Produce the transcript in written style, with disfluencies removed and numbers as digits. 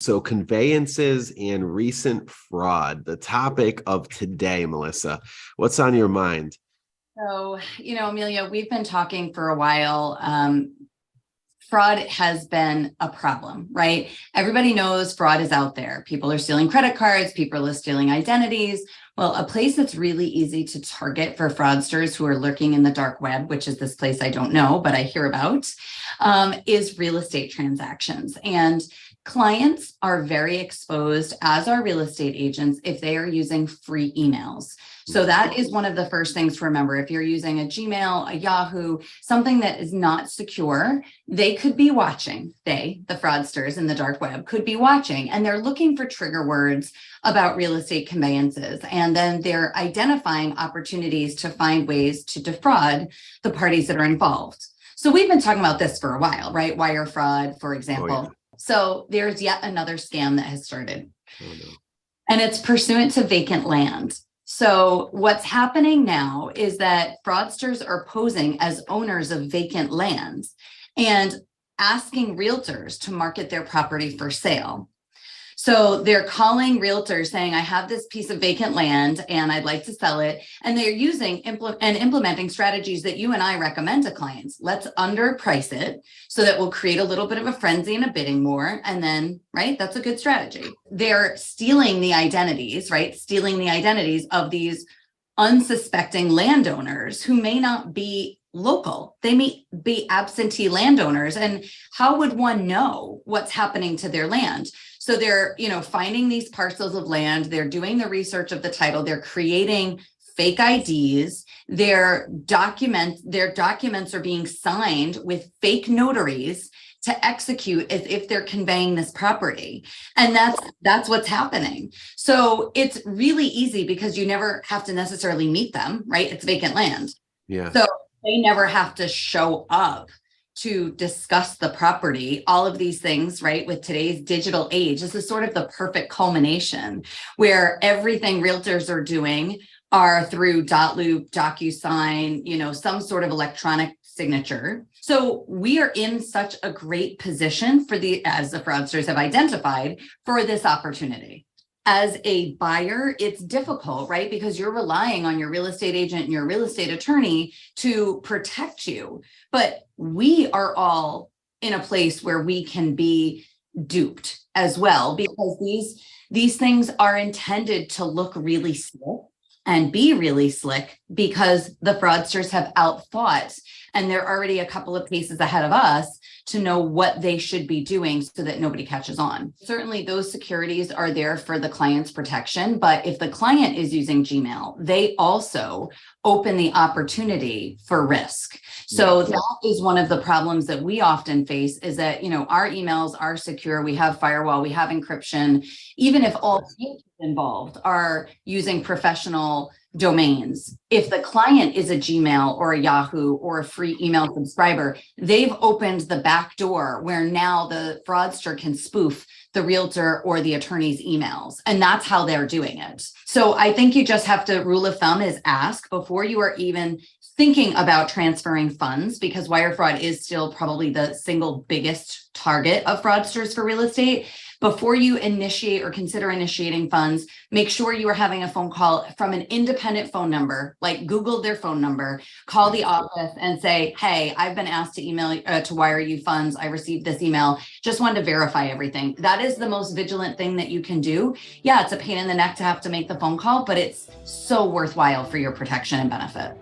So conveyances and recent fraud, the topic of today, Melissa. What's on your mind? So, Amelia, we've been talking for a while. Fraud has been a problem, right? Everybody knows fraud is out there. People are stealing credit cards, people are stealing identities. Well, a place that's really easy to target for fraudsters who are lurking in the dark web, which is this place I don't know, but I hear about, is real estate transactions. And clients are very exposed, as are real estate agents, if they are using free emails. So that is one of the first things to remember. If you're using a Gmail, a Yahoo, something that is not secure, they could be watching. The fraudsters in the dark web could be watching, and they're looking for trigger words about real estate conveyances. And then they're identifying opportunities to find ways to defraud the parties that are involved. So we've been talking about this for a while, right? Wire fraud, for example. Oh, yeah. So there's yet another scam that has started. Oh, no. And it's pursuant to vacant land. So what's happening now is that fraudsters are posing as owners of vacant lands and asking realtors to market their property for sale. So they're calling realtors saying, I have this piece of vacant land and I'd like to sell it. And they're using and implementing strategies that you and I recommend to clients. Let's underprice it so that we'll create a little bit of a frenzy and a bidding war. And then, right, that's a good strategy. They're stealing the identities, right? Stealing the identities of these unsuspecting landowners who may not be local. They may be absentee landowners. And how would one know what's happening to their land? So they're, finding these parcels of land. They're doing the research of the title. They're creating fake IDs. Their documents are being signed with fake notaries to execute as if they're conveying this property. And that's what's happening. So it's really easy because you never have to necessarily meet them, right? It's vacant land. Yeah. So they never have to show up to discuss the property, all of these things, right? With today's digital age, this is sort of the perfect culmination where everything realtors are doing are through .loop, DocuSign, some sort of electronic signature. So we are in such a great position as the fraudsters have identified, for this opportunity. As a buyer, it's difficult, right? Because you're relying on your real estate agent and your real estate attorney to protect you. But we are all in a place where we can be duped as well, because these things are intended to look really slick and be really slick because the fraudsters have outthought, and they're already a couple of paces ahead of us to know what they should be doing so that nobody catches on. Certainly those securities are there for the client's protection, but if the client is using Gmail, they also open the opportunity for risk. So that is one of the problems that we often face, is that, our emails are secure, we have firewall, we have encryption, even if all agents involved are using professional domains. If the client is a Gmail or a Yahoo or a free email subscriber, they've opened the back door where now the fraudster can spoof the realtor or the attorney's emails. And that's how they're doing it. So I think you just have to, rule of thumb is ask before you are even thinking about transferring funds, because wire fraud is still probably the single biggest target of fraudsters for real estate. Before you initiate or consider initiating funds, make sure you are having a phone call from an independent phone number, like Google their phone number, call the office and say, hey, I've been asked to to wire you funds. I received this email. Just wanted to verify everything. That is the most vigilant thing that you can do. Yeah, it's a pain in the neck to have to make the phone call, but it's so worthwhile for your protection and benefit.